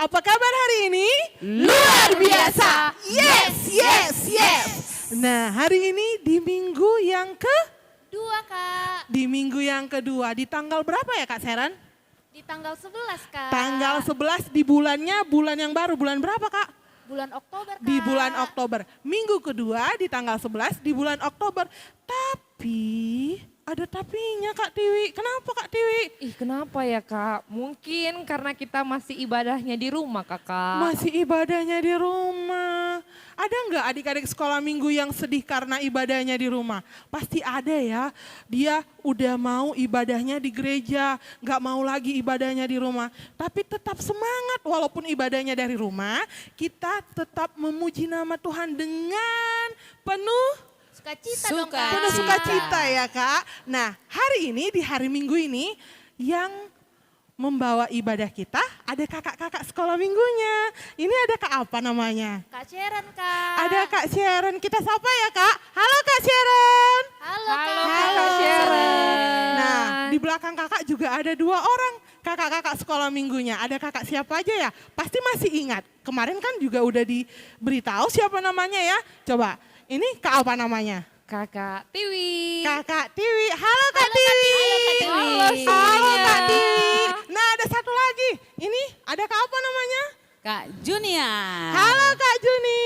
Apa kabar hari ini? Luar biasa. Yes, yes, yes. Nah, hari ini di minggu yang Dua, Kak. di minggu yang kedua. Di tanggal berapa ya Kak Seren? Di tanggal 11, Kak. Tanggal 11 di bulannya, bulan yang baru. Bulan berapa Kak? Bulan Oktober, Kak. Di bulan Oktober. Minggu kedua di tanggal 11 di bulan Oktober. Tapi ada tapinya Kak Tiwi. Kenapa Kak Tiwi? Ih, kenapa ya Kak? Mungkin karena kita masih ibadahnya di rumah Kakak. Masih ibadahnya di rumah. Ada nggak adik-adik sekolah minggu yang sedih karena ibadahnya di rumah? Pasti ada ya. Dia udah mau ibadahnya di gereja, nggak mau lagi ibadahnya di rumah. Tapi tetap semangat walaupun ibadahnya dari rumah, kita tetap memuji nama Tuhan dengan penuh Sukacita dong, Kak. penuh sukacita ya Kak. Nah hari ini di hari Minggu ini yang membawa ibadah kita ada kakak-kakak sekolah minggunya. Ini ada Kak apa namanya? Kak Sharon, Kak. Ada Kak Sharon. Kita sapa ya Kak. Halo Kak Sharon. Halo, Halo, Kak. Kakak Sharon. Nah di belakang kakak juga ada dua orang kakak-kakak sekolah minggunya. Ada kakak siapa aja ya? Pasti masih ingat. Kemarin kan juga udah diberitahu siapa namanya ya. Coba ini Kak apa namanya? Kakak Tiwi. Kakak Tiwi. Halo Kak Tiwi. Halo, Halo Kak semuanya. Tiwi. Nah ada satu lagi. Ini ada Kak apa namanya? Kak Junior. Halo Kak Juni.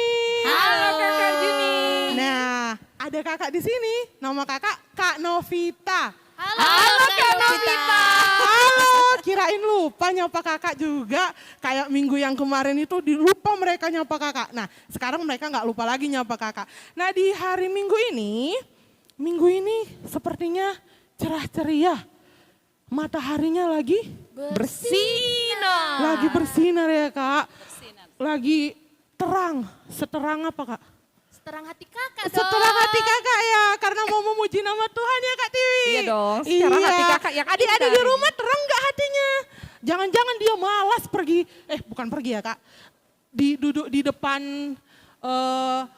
Halo Kakak Juni. Nah ada kakak di sini. Nama kakak Kak Novita. Halo, Kak Novita. Halo, kirain lupa nyapa kakak juga. Kayak minggu yang kemarin itu dilupa mereka nyapa kakak. Nah sekarang mereka nggak lupa lagi nyapa kakak. Nah di hari minggu ini sepertinya cerah ceria. Mataharinya lagi Bersinar. lagi bersinar ya kak. Lagi terang, seterang apa kak? Seterang hati Kakak dong. Seterang hati kakak ya, karena mau memuji nama Tuhan ya Kak Tiwi. Iya dong, secara hati kakak yang Adik-adik indah. di rumah terang gak hatinya? Jangan-jangan dia malas pergi, bukan pergi ya Kak. Duduk di depan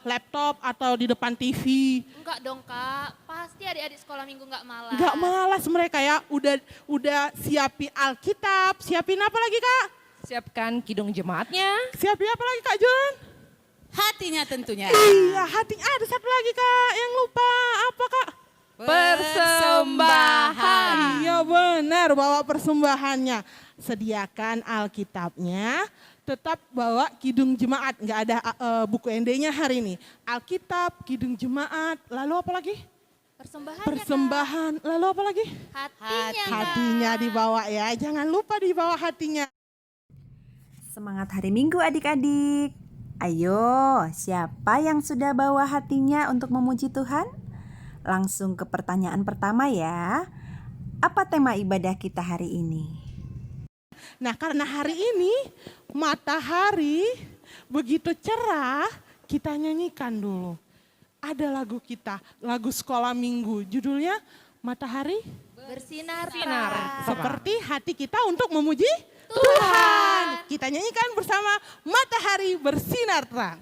laptop atau di depan TV. Enggak dong, Kak. Pasti adik-adik sekolah minggu enggak malas. Gak malas mereka ya, udah siapin Alkitab, siapin apa lagi Kak? Siapkan kidung jemaatnya. Siapin apa lagi Kak Jun? Hatinya tentunya. Iya hatinya, ada satu lagi Kak yang lupa, apa Kak? Persembahan. Iya benar, bawa persembahannya. Sediakan Alkitabnya, tetap bawa kidung jemaat. Nggak ada buku ND-nya hari ini. Alkitab, kidung jemaat, lalu apa lagi? Persembahan, lalu apa lagi? Hatinya, Kak. Hatinya dibawa ya, jangan lupa dibawa hatinya. Semangat hari Minggu adik-adik. Ayo, siapa yang sudah bawa hatinya untuk memuji Tuhan? Langsung ke pertanyaan pertama ya. Apa tema ibadah kita hari ini? Nah karena hari ini matahari begitu cerah, kita nyanyikan dulu. Ada lagu kita, lagu sekolah minggu, judulnya Matahari Bersinar, Sinar. Kak. Seperti hati kita untuk memuji Tuhan. Kita nyanyikan bersama Matahari Bersinar Terang.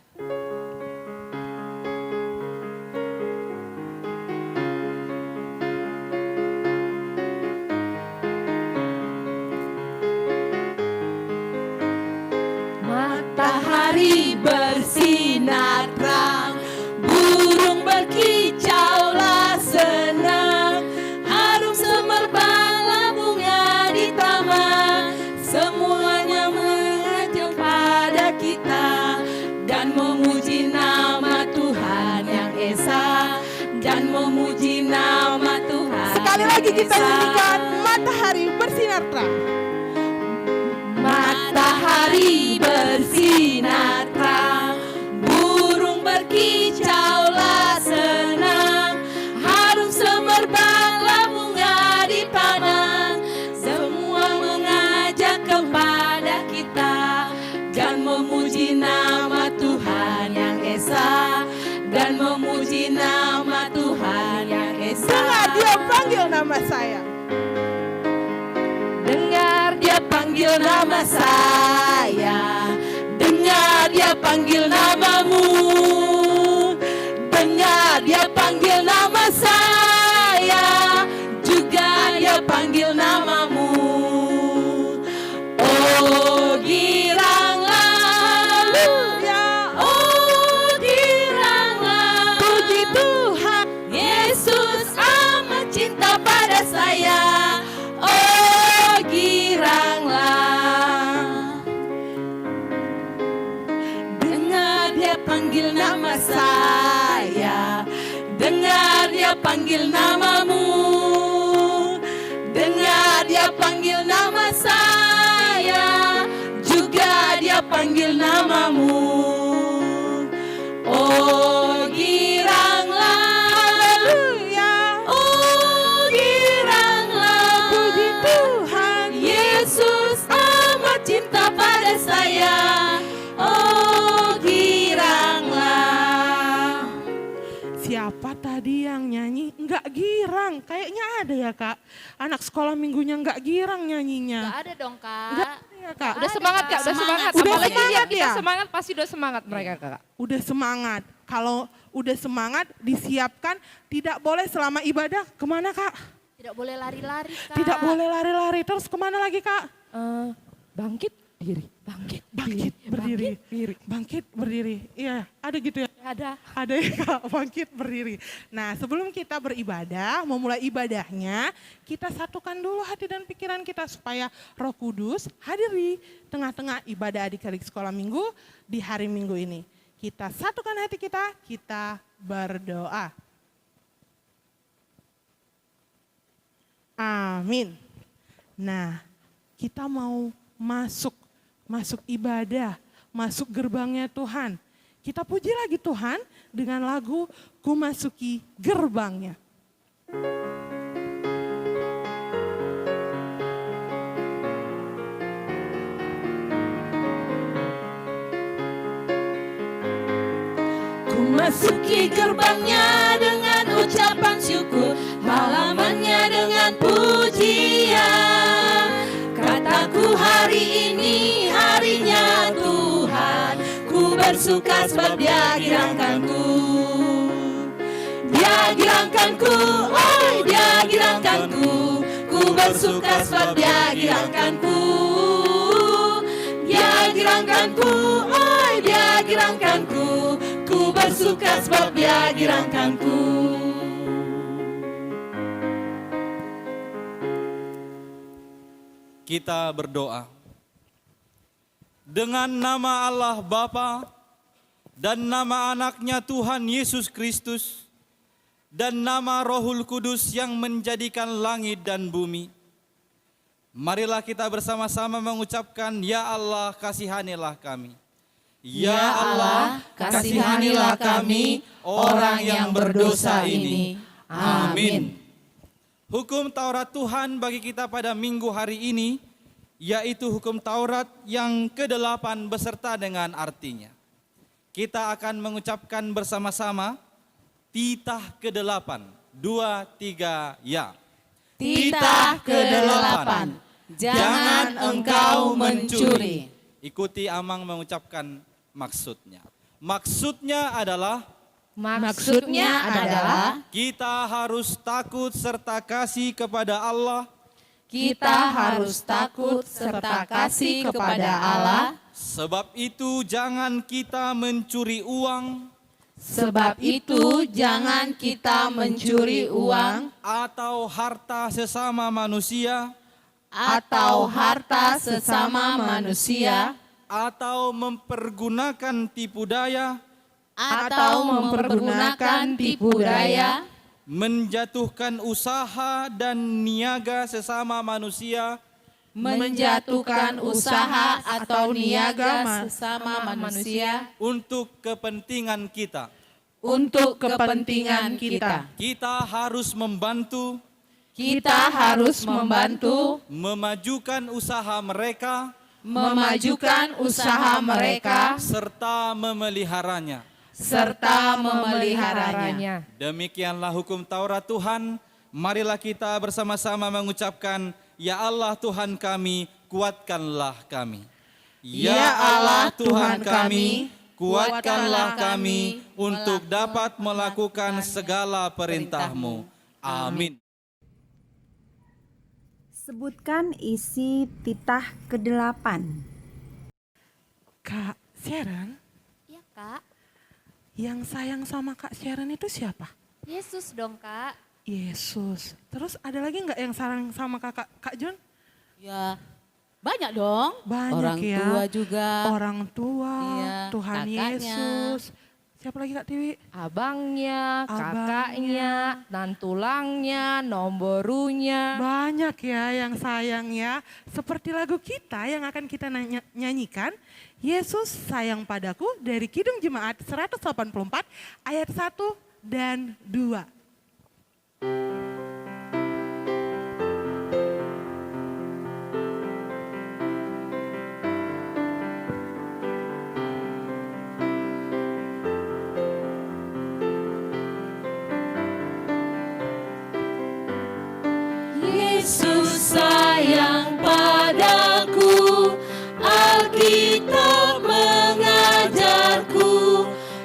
Matahari bersinar terang, burung berkicaulah senang, harum semerbaklah bunga di taman, semuanya mengajak pada kita dan memuji nama Tuhan yang esa, dan memuji nama Tuhan. Sekali yang lagi kita esa. nyanyikan Matahari Bersinar Terang. Matahari bersinar terang, burung berkicaulah senang, harum semerbaklah bunga di taman, semua mengajak kepada kita dan memuji nama Tuhan yang esa, dan memuji nama Tuhan yang esa. Dengar dia panggil nama saya. Dengar dia panggil nama saya, dengar dia panggil namamu, dengar dia panggil nama saya, juga dia panggil namamu. Oh girang panggil namamu. Dengar dia panggil nama saya, juga dia panggil namamu. Oh giranglah, oh giranglah, Puji Tuhan. Yesus amat cinta pada saya. Oh giranglah. Siapa tadi yang nyanyi nggak girang? Kayaknya ada ya kak. Anak sekolah minggunya nggak girang nyanyinya. Gak ada dong kak. Nggak ada ya kak. Udah Ada, semangat Kak. Kak, udah semangat. Udah Apalagi semangat lihat kita ya? semangat, pasti udah semangat mereka Kak. Udah semangat. Kalau udah semangat disiapkan, tidak boleh selama ibadah kemana kak? Tidak boleh lari-lari kak. Tidak boleh lari-lari. Terus kemana lagi kak? Bangkit diri, bangkit, Bangkit berdiri. bangkit, diri. Bangkit berdiri. Iya ada gitu ya. Ada. Ada ya kak, bangkit berdiri. Nah sebelum kita beribadah, memulai ibadahnya, kita satukan dulu hati dan pikiran kita supaya Roh Kudus hadir di tengah-tengah ibadah adik-adik sekolah minggu di hari Minggu ini. Kita satukan hati kita berdoa. Amin. Nah kita mau masuk ibadah, masuk gerbangnya Tuhan. Kita puji lagi Tuhan dengan lagu Ku Masuki Gerbangnya. Ku masuki gerbangnya dengan ucapan syukur, halamannya dengan pujian. Kataku hari ini harinya Tuhan, ku bersuka sebab dia girangkanku. Dia girangkanku, oh dia girangkanku, ku bersuka sebab dia girangkanku. Dia girangkanku, oh dia girangkanku, ku bersuka sebab dia girangkanku. Kita berdoa. Dengan nama Allah Bapa dan nama anaknya Tuhan Yesus Kristus dan nama Rohul Kudus yang menjadikan langit dan bumi. Marilah kita bersama-sama mengucapkan, Ya Allah kasihanilah kami. Ya Allah, kasihanilah kami orang yang berdosa ini. Amin. Hukum Taurat Tuhan bagi kita pada minggu hari ini, yaitu hukum Taurat yang ke-8 beserta dengan artinya. Kita akan mengucapkan bersama-sama, titah ke-8, 2, 3, ya. Titah ke-8, jangan engkau mencuri. Ikuti Amang mengucapkan maksudnya. Maksudnya adalah Maksudnya adalah kita harus takut serta kasih kepada Allah. Kita harus takut serta kasih kepada Allah. Sebab itu jangan kita mencuri uang Sebab itu jangan kita mencuri uang atau harta sesama manusia atau harta sesama manusia atau mempergunakan tipu daya atau mempergunakan tipu daya, menjatuhkan usaha dan niaga sesama manusia menjatuhkan usaha atau niaga sesama manusia untuk kepentingan kita. untuk kepentingan kita. Kita harus membantu Kita harus membantu memajukan usaha mereka memajukan usaha mereka serta memeliharanya. serta memeliharanya. Demikianlah hukum Taurat Tuhan. Marilah kita bersama-sama mengucapkan, Ya Allah Tuhan kami, kuatkanlah kami. Ya Allah Tuhan kami, kuatkanlah kami untuk dapat melakukan segala perintah-Mu. Amin. Sebutkan isi titah ke-8. Kak Sharon, Iya kak. yang sayang sama Kak Sharon itu siapa? Yesus dong kak. Yesus. Terus ada lagi nggak yang sayang sama Kak John? Ya, banyak dong. Banyak Orang ya. tua juga. Orang tua, Iya, Tuhan kakaknya. Yesus. Siapa lagi Kak Tiwi? Abangnya, kakaknya, nantulangnya, nomborunya. Banyak ya yang sayang ya. Seperti lagu kita yang akan kita nyanyikan. Yesus sayang padaku dari Kidung Jemaat 184 ayat 1 dan 2. Yesus sayang padaku, Alkitab mengajarku,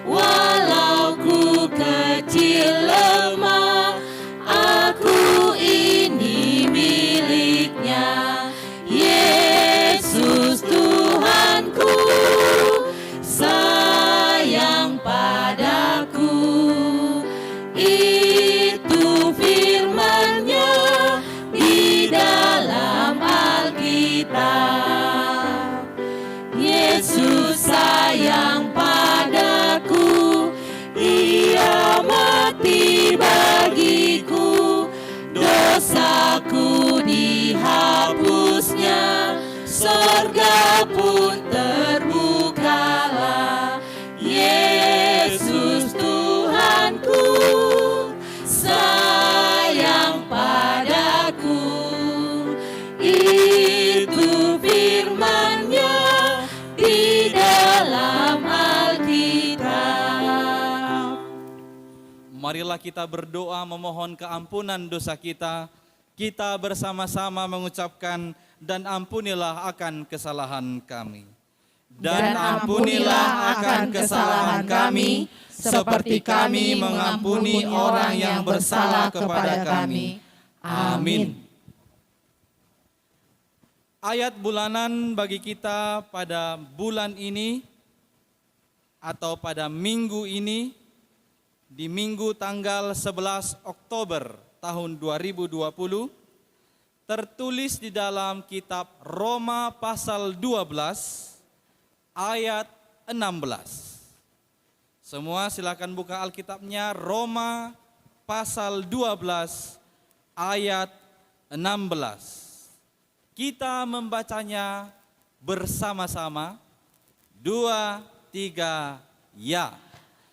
walau ku kecil lemah, aku ini miliknya. Yesus Tuhanku sayang padaku, itu firman-Nya di dalam Alkitab. Yesus sayang padaku, Ia mati bagiku, dosaku dihapusnya, surga pun terbukalah. Yesus Tuhanku sayang padaku, itu firman-Nya di dalam Alkitab. Marilah kita berdoa memohon keampunan dosa kita. Kita bersama-sama mengucapkan, dan ampunilah akan kesalahan kami. Dan ampunilah akan kesalahan kami, seperti kami mengampuni orang yang bersalah kepada kami. Amin. Ayat bulanan bagi kita pada bulan ini atau pada minggu ini, di minggu tanggal 11 Oktober tahun 2020, tertulis di dalam kitab Roma pasal 12 ayat 16. Semua silakan buka Alkitabnya, Roma pasal 12 ayat 16. Kita membacanya bersama-sama. 2, 3, ya.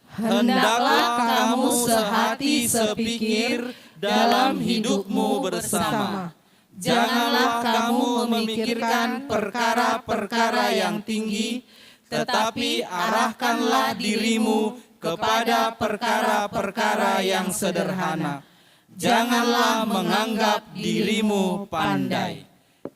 Hendaklah kamu sehati sepikir dalam hidupmu bersama. Janganlah kamu memikirkan perkara-perkara yang tinggi, tetapi arahkanlah dirimu kepada perkara-perkara yang sederhana. Janganlah menganggap dirimu pandai.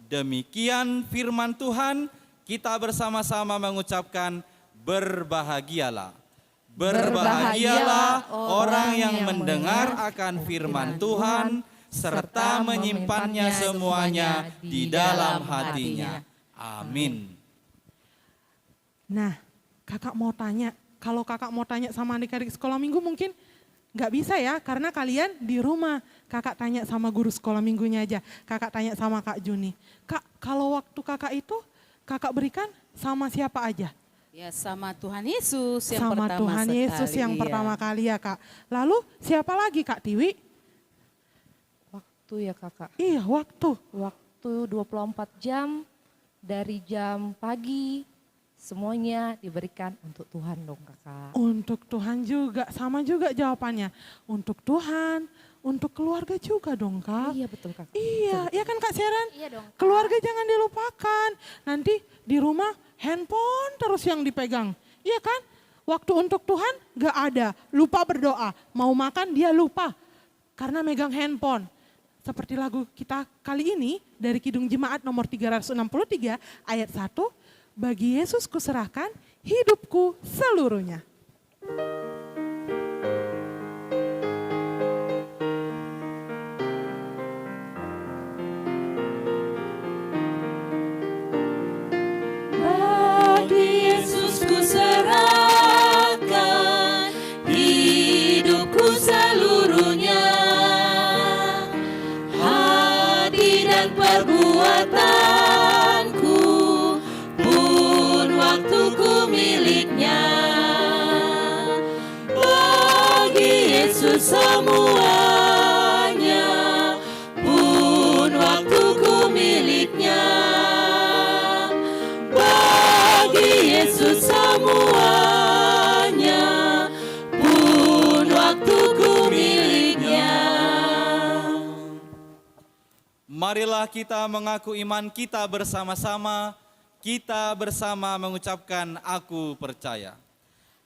Demikian firman Tuhan, kita bersama-sama mengucapkan berbahagialah. Berbahagialah orang yang mendengar akan firman Tuhan, serta menyimpannya semuanya di dalam hatinya. Amin. Nah, kakak mau tanya, kalau kakak mau tanya sama adik-adik sekolah minggu mungkin nggak bisa ya, karena kalian di rumah. Kakak tanya sama guru sekolah minggunya aja, kakak tanya sama Kak Juni. Kak, kalau waktu kakak itu, kakak berikan sama siapa aja? Ya sama Tuhan Yesus yang Sama pertama Tuhan sekali. Yesus yang Iya. pertama kali ya Kak. Lalu siapa lagi Kak Tiwi? Waktu ya kakak. Iya, waktu. Waktu 24 jam dari jam pagi semuanya diberikan untuk Tuhan dong kakak. Untuk Tuhan juga, sama juga jawabannya. Untuk Tuhan, untuk keluarga juga dong Kak. Iya betul kakak. Iya, iya kan Kak Sharon? Iya dong. Kak. Keluarga jangan dilupakan. Nanti di rumah handphone terus yang dipegang. Iya kan? Waktu untuk Tuhan gak ada. Lupa berdoa. Mau makan dia lupa. Karena megang handphone. Seperti lagu kita kali ini dari Kidung Jemaat nomor 363 ayat 1. Bagi Yesus kuserahkan hidupku seluruhnya. Bagi Yesus kuserahkan hidupku seluruhnya, hati dan perbuatanku pun waktuku miliknya. Yesus semuanya, pun waktuku miliknya. Bagi Yesus semuanya, pun waktuku miliknya. Marilah kita mengaku iman kita bersama-sama. Kita bersama mengucapkan aku percaya.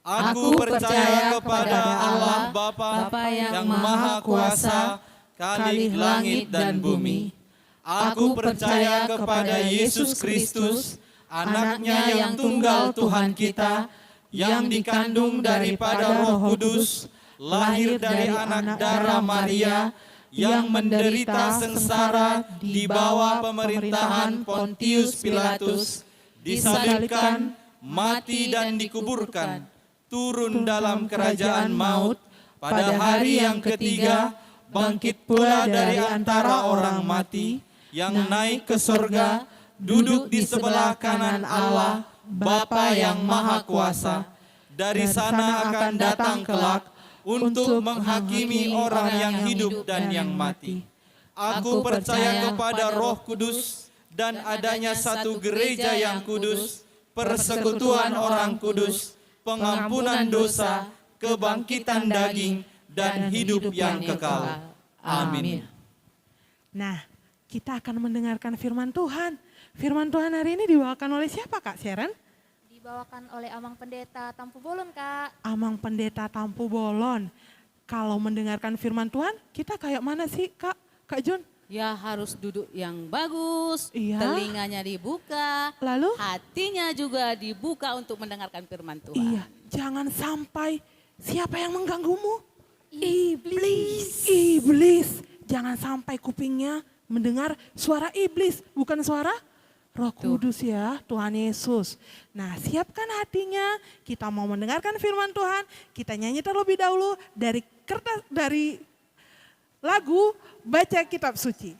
Aku percaya kepada Allah Bapa yang Maha Kuasa, Khalik langit dan bumi. Aku percaya kepada Yesus Kristus, anaknya yang tunggal Tuhan kita, yang dikandung daripada Roh Kudus, lahir dari anak darah Maria, yang menderita sengsara di bawah pemerintahan Pontius Pilatus, disalibkan, mati dan dikuburkan, turun dalam kerajaan maut, pada hari yang ketiga bangkit pula dari antara orang mati, yang naik ke sorga, duduk di sebelah kanan Allah, Bapa yang Maha Kuasa. Dari sana akan datang kelak untuk menghakimi orang yang hidup dan yang mati. Aku percaya kepada Roh Kudus dan adanya satu gereja yang kudus, persekutuan orang kudus, pengampunan dosa, kebangkitan daging, dan hidup yang kekal. Amin. Nah, kita akan mendengarkan firman Tuhan. Firman Tuhan hari ini dibawakan oleh siapa Kak Sharon? Dibawakan oleh Amang Pendeta Tampu Bolon, Kak. Amang Pendeta Tampu Bolon. Kalau mendengarkan firman Tuhan, kita kayak mana sih Kak Jun? Ya harus duduk yang bagus, Iya. telinganya dibuka, Lalu? hatinya juga dibuka untuk mendengarkan firman Tuhan. Iya, jangan sampai siapa yang mengganggumu? Iblis. Jangan sampai kupingnya mendengar suara iblis, bukan suara Roh Kudus ya, Tuhan Yesus. Nah, siapkan hatinya, kita mau mendengarkan firman Tuhan. Kita nyanyi terlebih dahulu dari lagu Baca Kitab Suci.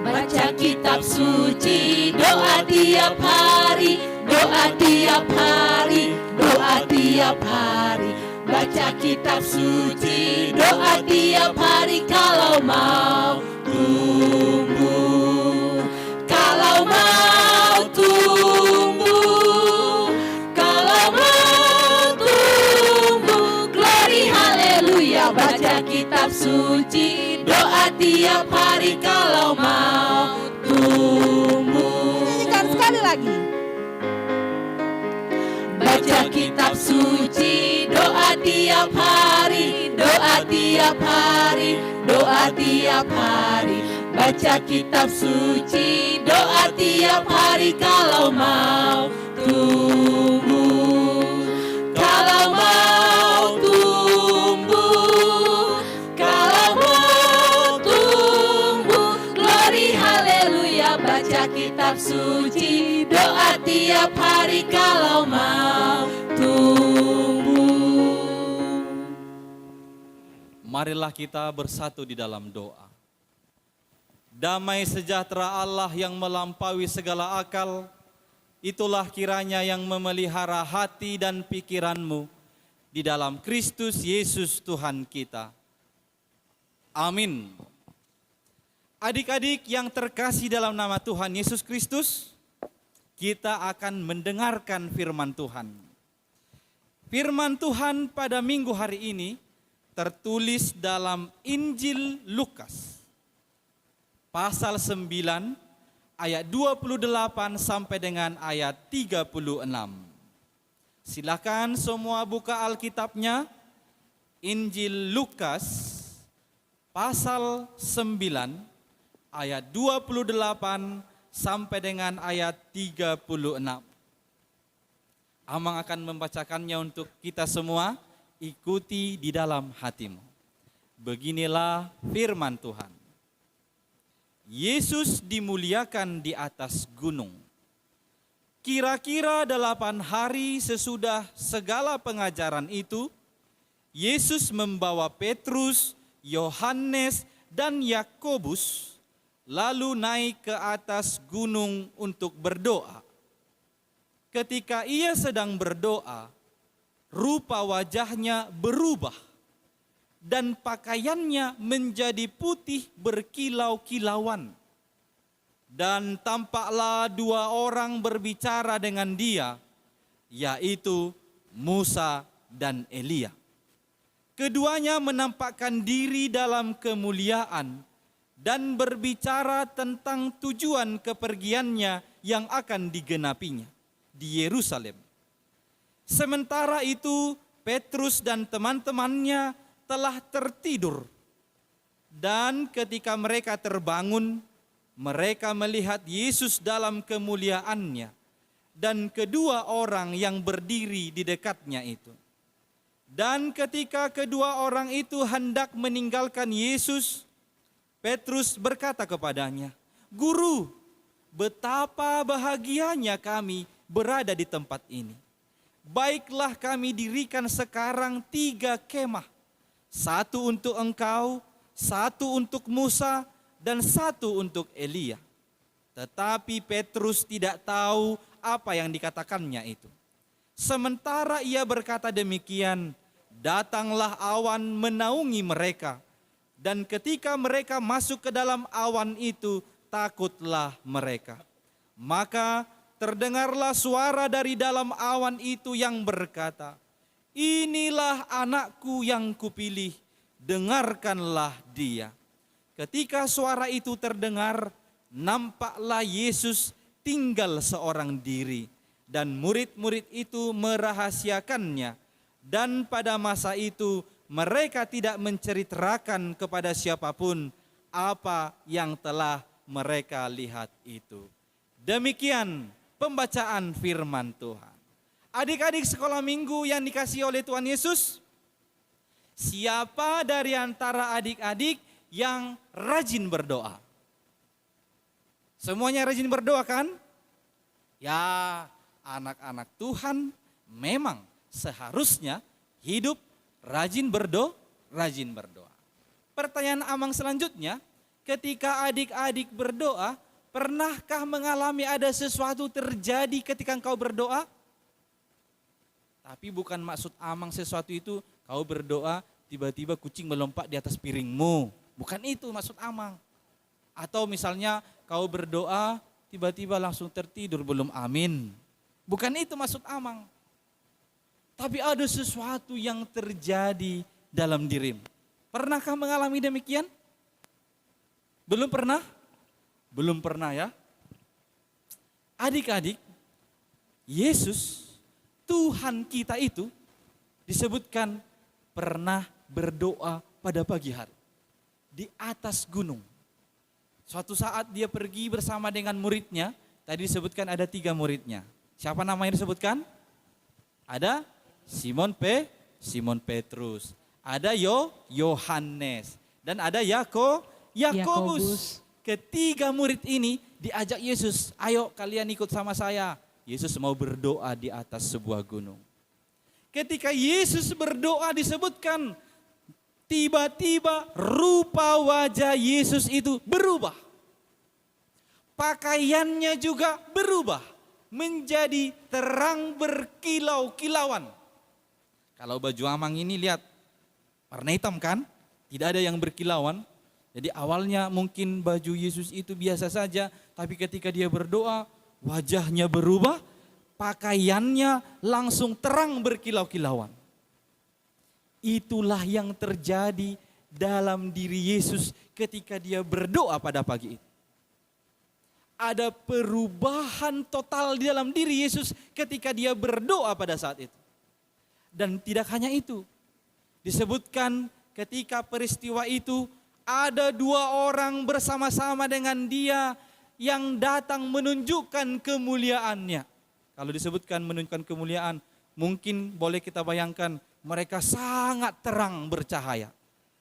Baca kitab suci, doa tiap hari, doa tiap hari, doa tiap hari. Baca kitab suci, doa tiap hari kalau mau tumbuh. Kalau mau tumbuh, kalau mau tumbuh, glory haleluya. Baca kitab suci, doa tiap hari kalau mau tumbuh. Nyanyikan sekali lagi. Baca kitab suci, doa tiap hari, doa tiap hari, doa tiap hari. Baca kitab suci, doa tiap hari kalau mau tumbuh. Kalau mau tumbuh, kalau mau tumbuh, glory haleluya. Baca kitab suci, doa tiap hari kalau mau tumbuh. Marilah kita bersatu di dalam doa. Damai sejahtera Allah yang melampaui segala akal, itulah kiranya yang memelihara hati dan pikiranmu di dalam Kristus Yesus Tuhan kita. Amin. Adik-adik yang terkasih dalam nama Tuhan Yesus Kristus, kita akan mendengarkan firman Tuhan. Firman Tuhan pada minggu hari ini tertulis dalam Injil Lukas. Pasal 9 ayat 28 sampai dengan ayat 36. Silakan semua buka Alkitabnya. Injil Lukas pasal 9 ayat 28 sampai dengan ayat 36. Amang akan membacakannya untuk kita semua. Ikuti di dalam hatimu. Beginilah firman Tuhan. Yesus dimuliakan di atas gunung. Kira-kira 8 hari sesudah segala pengajaran itu, Yesus membawa Petrus, Yohanes, dan Yakobus lalu naik ke atas gunung untuk berdoa. Ketika ia sedang berdoa, rupa wajahnya berubah dan pakaiannya menjadi putih berkilau-kilauan. Dan tampaklah dua orang berbicara dengan dia, yaitu Musa dan Elia. Keduanya menampakkan diri dalam kemuliaan dan berbicara tentang tujuan kepergiannya yang akan digenapinya di Yerusalem. Sementara itu, Petrus dan teman-temannya telah tertidur. Dan ketika mereka terbangun, mereka melihat Yesus dalam kemuliaannya dan kedua orang yang berdiri di dekatnya itu. Dan ketika kedua orang itu hendak meninggalkan Yesus, Petrus berkata kepadanya, "Guru, betapa bahagianya kami berada di tempat ini. Baiklah kami dirikan sekarang 3 kemah, 1 untuk engkau, 1 untuk Musa, dan 1 untuk Elia." Tetapi Petrus tidak tahu apa yang dikatakannya itu. Sementara ia berkata demikian, datanglah awan menaungi mereka. Dan ketika mereka masuk ke dalam awan itu, takutlah mereka. Maka terdengarlah suara dari dalam awan itu yang berkata, "Inilah anakku yang kupilih, dengarkanlah dia." Ketika suara itu terdengar, nampaklah Yesus tinggal seorang diri, dan murid-murid itu merahasiakannya. Dan pada masa itu mereka tidak menceritakan kepada siapapun apa yang telah mereka lihat itu. Demikian pembacaan firman Tuhan. Adik-adik sekolah minggu yang dikasihi oleh Tuhan Yesus, siapa dari antara adik-adik yang rajin berdoa? Semuanya rajin berdoa kan? Ya, anak-anak Tuhan memang seharusnya hidup rajin berdoa. Pertanyaan Amang selanjutnya, ketika adik-adik berdoa, pernahkah mengalami ada sesuatu terjadi ketika engkau berdoa? Tapi bukan maksud Amang sesuatu itu kau berdoa tiba-tiba kucing melompat di atas piringmu. Bukan itu maksud Amang. Atau misalnya kau berdoa tiba-tiba langsung tertidur belum amin. Bukan itu maksud Amang. Tapi ada sesuatu yang terjadi dalam dirimu. Pernahkah mengalami demikian? Belum pernah? Belum pernah ya? Adik-adik, Yesus, Tuhan kita itu disebutkan pernah berdoa pada pagi hari di atas gunung. Suatu saat dia pergi bersama dengan muridnya, tadi disebutkan ada 3 muridnya. Siapa namanya disebutkan? Ada Simon Petrus, ada Yohanes, dan ada Yakobus. Ketiga murid ini diajak Yesus, ayo kalian ikut sama saya. Yesus mau berdoa di atas sebuah gunung. Ketika Yesus berdoa disebutkan, tiba-tiba rupa wajah Yesus itu berubah. Pakaiannya juga berubah menjadi terang berkilau-kilauan. Kalau baju Amang ini lihat warna hitam kan? Tidak ada yang berkilauan. Jadi awalnya mungkin baju Yesus itu biasa saja, tapi ketika dia berdoa, wajahnya berubah, pakaiannya langsung terang berkilau-kilauan. Itulah yang terjadi dalam diri Yesus ketika dia berdoa pada pagi itu. Ada perubahan total di dalam diri Yesus ketika dia berdoa pada saat itu. Dan tidak hanya itu, disebutkan ketika peristiwa itu ada 2 orang bersama-sama dengan dia yang datang menunjukkan kemuliaannya. Kalau disebutkan menunjukkan kemuliaan, mungkin boleh kita bayangkan mereka sangat terang bercahaya.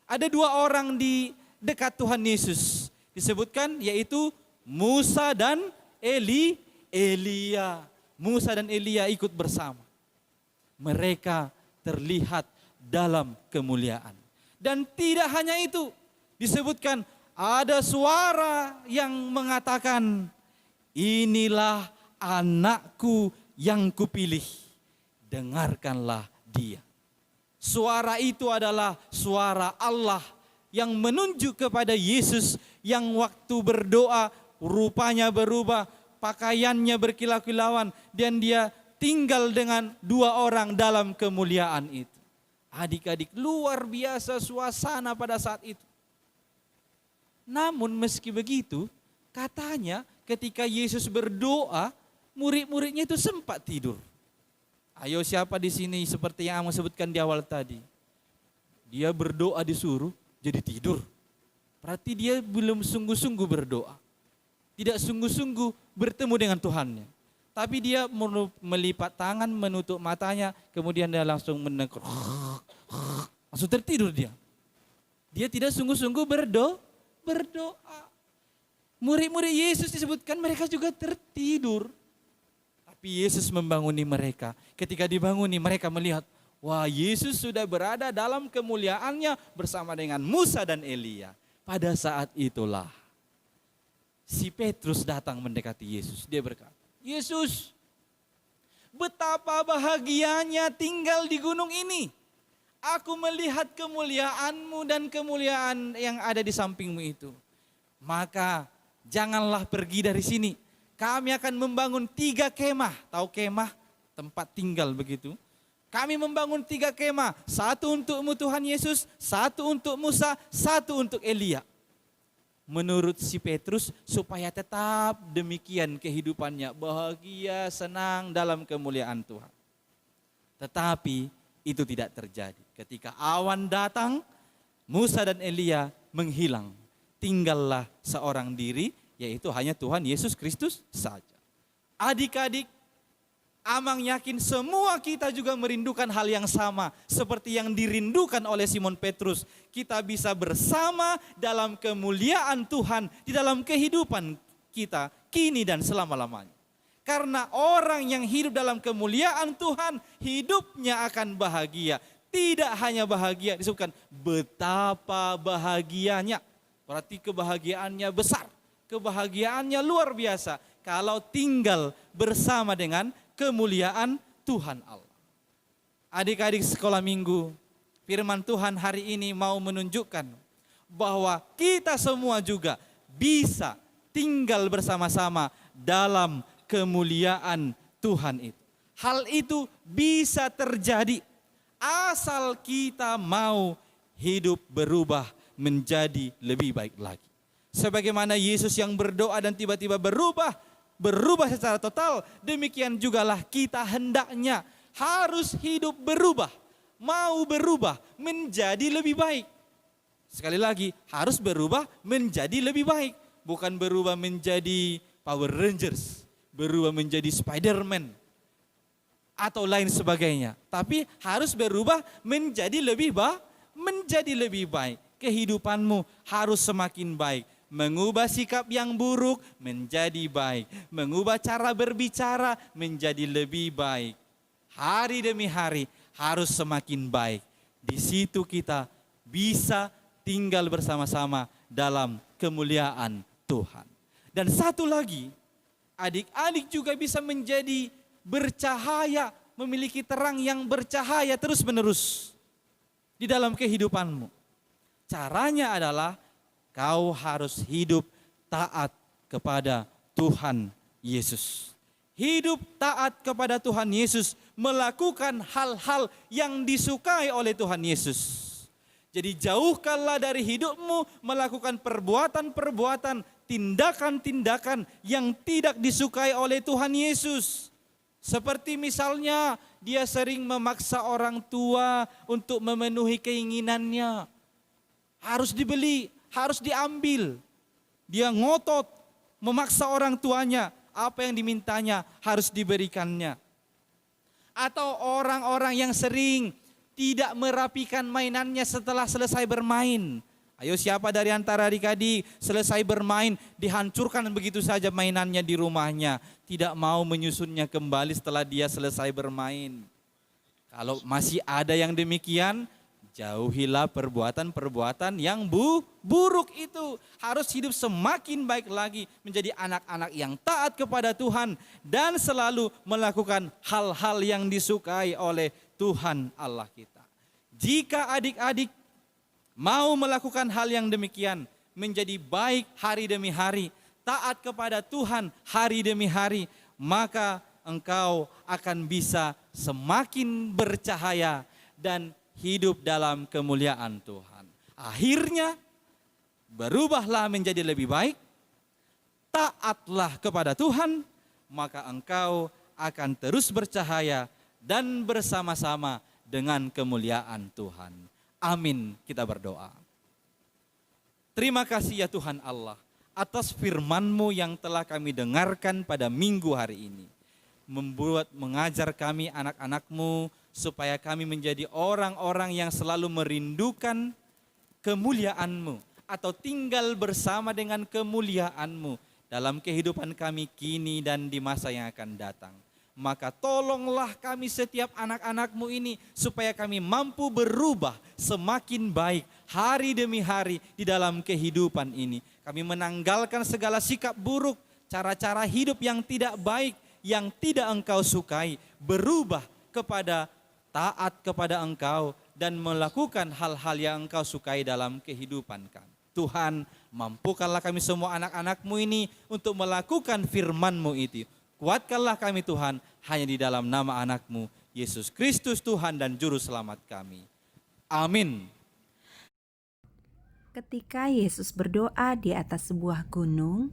Ada 2 orang di dekat Tuhan Yesus, disebutkan yaitu Musa dan Elia. Musa dan Elia ikut bersama. Mereka terlihat dalam kemuliaan. Dan tidak hanya itu, disebutkan ada suara yang mengatakan, inilah anakku yang kupilih, dengarkanlah dia. Suara itu adalah suara Allah yang menunjuk kepada Yesus yang waktu berdoa rupanya berubah, pakaiannya berkilau-kilauan, dan dia tinggal dengan 2 orang dalam kemuliaan itu. Adik-adik, luar biasa suasana pada saat itu. Namun meski begitu, katanya ketika Yesus berdoa, murid-muridnya itu sempat tidur. Ayo, siapa di sini seperti yang Amo sebutkan di awal tadi? Dia berdoa disuruh jadi tidur. Berarti dia belum sungguh-sungguh berdoa. Tidak sungguh-sungguh bertemu dengan Tuhannya. Tapi dia melipat tangan, menutup matanya, kemudian dia langsung menengkur. Langsung tertidur dia. Dia tidak sungguh-sungguh berdoa. Murid-murid Yesus disebutkan mereka juga tertidur. Tapi Yesus membanguni mereka. Ketika dibanguni mereka melihat, wah, Yesus sudah berada dalam kemuliaannya bersama dengan Musa dan Elia. Pada saat itulah si Petrus datang mendekati Yesus. Dia berkata, Yesus, betapa bahagianya tinggal di gunung ini. Aku melihat kemuliaan-Mu dan kemuliaan yang ada di samping-Mu itu. Maka janganlah pergi dari sini. Kami akan membangun 3 kemah. Tahu kemah? Tempat tinggal begitu. Kami membangun 3 kemah. 1 untuk-Mu Tuhan Yesus, 1 untuk Musa, 1 untuk Elia. Menurut si Petrus, supaya tetap demikian kehidupannya. Bahagia, senang dalam kemuliaan Tuhan. Tetapi itu tidak terjadi. Ketika awan datang, Musa dan Elia menghilang. Tinggallah seorang diri, yaitu hanya Tuhan Yesus Kristus saja. Adik-adik, Amang yakin semua kita juga merindukan hal yang sama. Seperti yang dirindukan oleh Simon Petrus. Kita bisa bersama dalam kemuliaan Tuhan di dalam kehidupan kita kini dan selama-lamanya. Karena orang yang hidup dalam kemuliaan Tuhan, hidupnya akan bahagia. Tidak hanya bahagia, disebutkan betapa bahagianya. Berarti kebahagiaannya besar, kebahagiaannya luar biasa. Kalau tinggal bersama dengan kemuliaan Tuhan Allah. Adik-adik sekolah minggu, firman Tuhan hari ini mau menunjukkan bahwa kita semua juga bisa tinggal bersama-sama dalam kemuliaan Tuhan itu. Hal itu bisa terjadi asal kita mau hidup berubah menjadi lebih baik lagi. Sebagaimana Yesus yang berdoa dan tiba-tiba berubah secara total, demikian jugalah kita hendaknya harus hidup berubah, mau berubah menjadi lebih baik. Sekali lagi, harus berubah menjadi lebih baik, bukan berubah menjadi Power Rangers, berubah menjadi Spider-Man atau lain sebagainya, tapi harus berubah menjadi lebih baik. Kehidupanmu harus semakin baik. Mengubah sikap yang buruk menjadi baik. Mengubah cara berbicara menjadi lebih baik. Hari demi hari harus semakin baik. Di situ kita bisa tinggal bersama-sama dalam kemuliaan Tuhan. Dan satu lagi, adik-adik juga bisa menjadi bercahaya, memiliki terang yang bercahaya terus-menerus di dalam kehidupanmu. Caranya adalah kau harus hidup taat kepada Tuhan Yesus. Hidup taat kepada Tuhan Yesus, melakukan hal-hal yang disukai oleh Tuhan Yesus. Jadi jauhkanlah dari hidupmu melakukan perbuatan-perbuatan, tindakan-tindakan yang tidak disukai oleh Tuhan Yesus. Seperti misalnya dia sering memaksa orang tua untuk memenuhi keinginannya. Harus dibeli, harus diambil. Dia ngotot, memaksa orang tuanya, apa yang dimintanya harus diberikannya. Atau orang-orang yang sering tidak merapikan mainannya setelah selesai bermain. Ayo, siapa dari antara adik-adik selesai bermain dihancurkan begitu saja mainannya di rumahnya, tidak mau menyusunnya kembali setelah dia selesai bermain. Kalau masih ada yang demikian, Jauhilah perbuatan-perbuatan yang buruk itu. Harus hidup semakin baik lagi, menjadi anak-anak yang taat kepada Tuhan dan selalu melakukan hal-hal yang disukai oleh Tuhan Allah kita. Jika adik-adik mau melakukan hal yang demikian, menjadi baik hari demi hari, taat kepada Tuhan hari demi hari, maka engkau akan bisa semakin bercahaya dan hidup dalam kemuliaan Tuhan. Akhirnya berubahlah menjadi lebih baik, taatlah kepada Tuhan, maka engkau akan terus bercahaya dan bersama-sama dengan kemuliaan Tuhan. Amin, kita berdoa. Terima kasih ya Tuhan Allah atas firman-Mu yang telah kami dengarkan pada minggu hari ini. Mengajar kami anak-anak-Mu supaya kami menjadi orang-orang yang selalu merindukan kemuliaan-Mu atau tinggal bersama dengan kemuliaan-Mu dalam kehidupan kami kini dan di masa yang akan datang. Maka tolonglah kami setiap anak-anak-Mu ini supaya kami mampu berubah semakin baik hari demi hari di dalam kehidupan ini. Kami menanggalkan segala sikap buruk, cara-cara hidup yang tidak baik, yang tidak Engkau sukai, berubah kepada taat kepada Engkau dan melakukan hal-hal yang Engkau sukai dalam kehidupan kami. Tuhan, mampukanlah kami semua anak-anak-Mu ini untuk melakukan firman-Mu itu. Kuatkanlah kami Tuhan, hanya di dalam nama anak-Mu, Yesus Kristus Tuhan dan Juru Selamat kami. Amin. Ketika Yesus berdoa di atas sebuah gunung,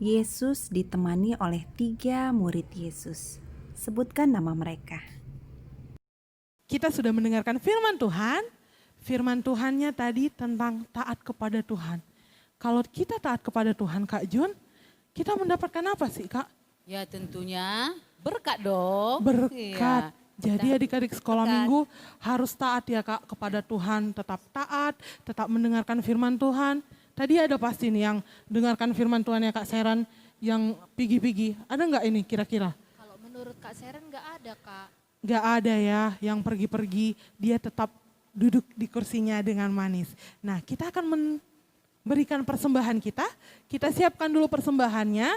Yesus ditemani oleh 3 murid Yesus. Sebutkan nama mereka. Kita sudah mendengarkan firman Tuhan. Firman Tuhannya tadi tentang taat kepada Tuhan. Kalau kita taat kepada Tuhan, Kak Jun, kita mendapatkan apa sih, Kak? Ya tentunya berkat dong. Berkat. Iya. Jadi adik-adik sekolah minggu harus taat ya Kak kepada Tuhan. Tetap taat, tetap mendengarkan firman Tuhan. Tadi ada pasti nih yang dengarkan firman Tuhan ya Kak Seren yang pigi-pigi. Ada nggak ini kira-kira? Kalau menurut Kak Seren nggak ada Kak. Nggak ada ya yang pergi-pergi, dia tetap duduk di kursinya dengan manis. Nah kita akan memberikan persembahan kita siapkan dulu persembahannya,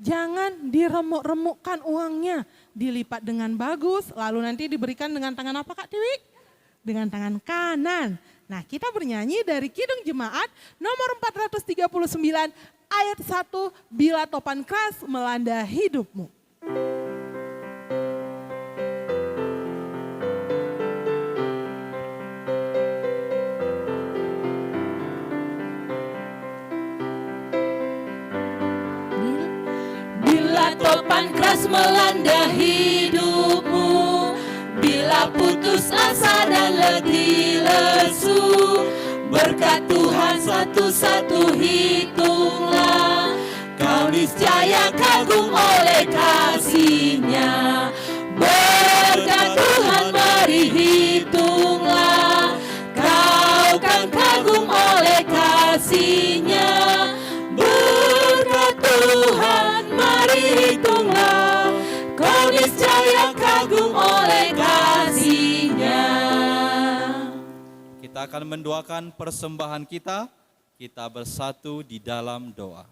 jangan diremuk-remukkan uangnya, dilipat dengan bagus, lalu nanti diberikan dengan tangan apa Kak Tiwi? Dengan tangan kanan. Nah kita bernyanyi dari Kidung Jemaat nomor 439 ayat 1, bila topan keras melanda hidupmu. Bila topan keras melanda hidupmu, bila putus asa dan letih lesu, berkat Tuhan satu-satu hitunglah, kau niscaya kagum oleh kasih-Nya. Berkat Tuhan mari hitunglah, kau kan kagum oleh kasih-Nya. Berkat Tuhan mari hitunglah, kau niscaya kagum oleh kasih-Nya. Kita akan mendoakan persembahan kita bersatu di dalam doa.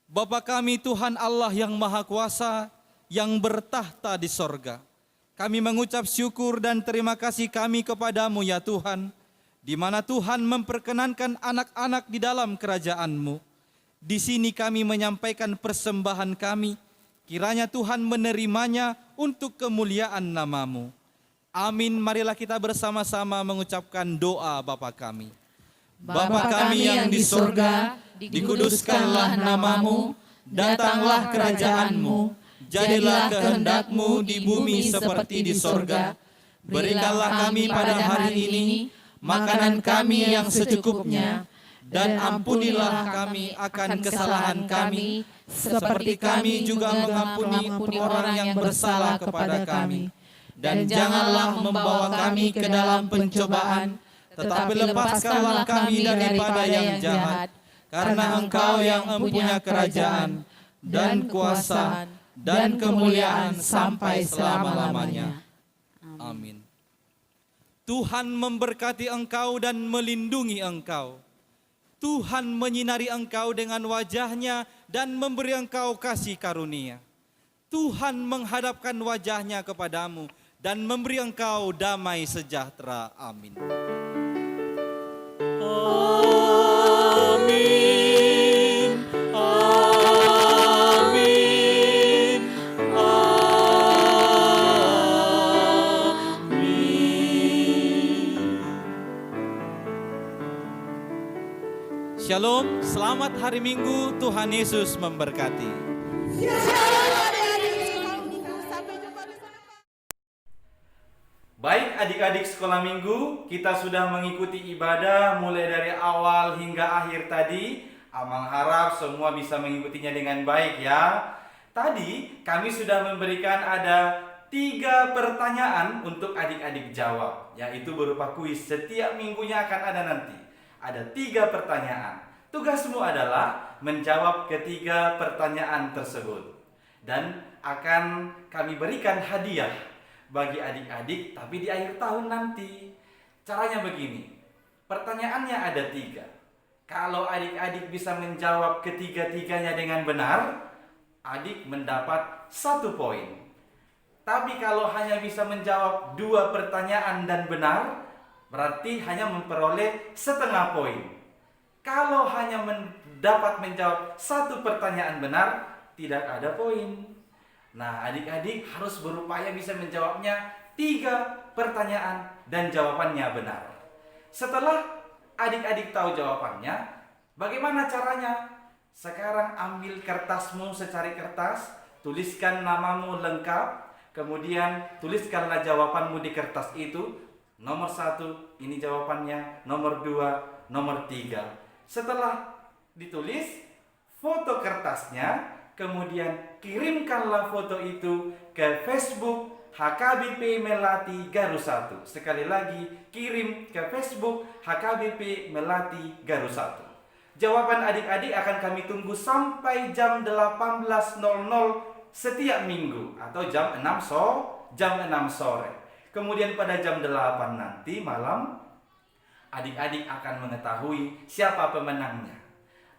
Bapa kami Tuhan Allah yang Maha Kuasa, yang bertahta di sorga, kami mengucap syukur dan terima kasih kami kepadamu ya Tuhan, di mana Tuhan memperkenankan anak-anak di dalam kerajaan-Mu. Di sini kami menyampaikan persembahan kami, kiranya Tuhan menerimanya untuk kemuliaan nama-Mu. Amin, marilah kita bersama-sama mengucapkan doa Bapa kami. Bapa kami yang di sorga, dikuduskanlah nama-Mu, datanglah kerajaan-Mu, jadilah kehendak-Mu di bumi seperti di sorga. Berikanlah kami pada hari ini makanan kami yang secukupnya, dan ampunilah kami akan kesalahan kami, seperti kami juga mengampuni orang yang bersalah kepada kami. Dan janganlah membawa kami ke dalam pencobaan, tetapi lepaskanlah kami daripada yang jahat. Karena Engkau yang mempunyai kerajaan, dan kuasa, dan kemuliaan sampai selama-lamanya. Amin. Tuhan memberkati engkau dan melindungi engkau. Tuhan menyinari engkau dengan wajah-Nya dan memberi engkau kasih karunia. Tuhan menghadapkan wajah-Nya kepadamu dan memberi engkau damai sejahtera. Amin. Amin. Amin. Amin. Shalom, selamat hari Minggu, Tuhan Yesus memberkati. Baik adik-adik sekolah minggu, kita sudah mengikuti ibadah mulai dari awal hingga akhir tadi. Amang harap semua bisa mengikutinya dengan baik ya. Tadi kami sudah memberikan ada 3 pertanyaan untuk adik-adik jawab, yaitu berupa kuis. Setiap minggunya akan ada nanti. Ada 3 pertanyaan. Tugasmu adalah menjawab ketiga pertanyaan tersebut. Dan akan kami berikan hadiah bagi adik-adik, tapi di akhir tahun nanti. Caranya begini, pertanyaannya ada 3. Kalau adik-adik bisa menjawab ketiga-tiganya dengan benar, adik mendapat 1 poin. Tapi kalau hanya bisa menjawab 2 pertanyaan dan benar, berarti hanya memperoleh setengah poin. Kalau hanya dapat menjawab 1 pertanyaan benar, tidak ada poin. Nah, adik-adik harus berupaya bisa menjawabnya 3 pertanyaan dan jawabannya benar. Setelah adik-adik tahu jawabannya, bagaimana caranya? Sekarang ambil kertasmu secari kertas, tuliskan namamu lengkap, kemudian tuliskanlah jawabanmu di kertas itu. Nomor 1, ini jawabannya. Nomor 2, nomor 3. Setelah ditulis, foto kertasnya, kemudian kirimkanlah foto itu ke Facebook HKBP Melati Garut 1. Sekali lagi, kirim ke Facebook HKBP Melati Garut 1. Jawaban adik-adik akan kami tunggu sampai jam 18.00 setiap minggu atau jam 6 sore. Kemudian pada jam 8 nanti malam, adik-adik akan mengetahui siapa pemenangnya.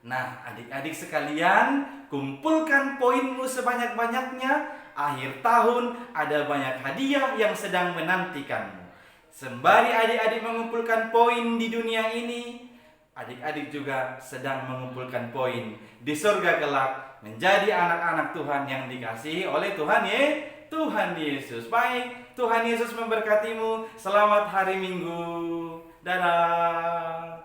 Nah, adik-adik sekalian, kumpulkan poinmu sebanyak-banyaknya. Akhir tahun ada banyak hadiah yang sedang menantikanmu. Sembari adik-adik mengumpulkan poin di dunia ini, adik-adik juga sedang mengumpulkan poin di surga kelak, menjadi anak-anak Tuhan yang dikasihi oleh Tuhan Yesus. Baik, Tuhan Yesus memberkatimu. Selamat hari Minggu. Dadah.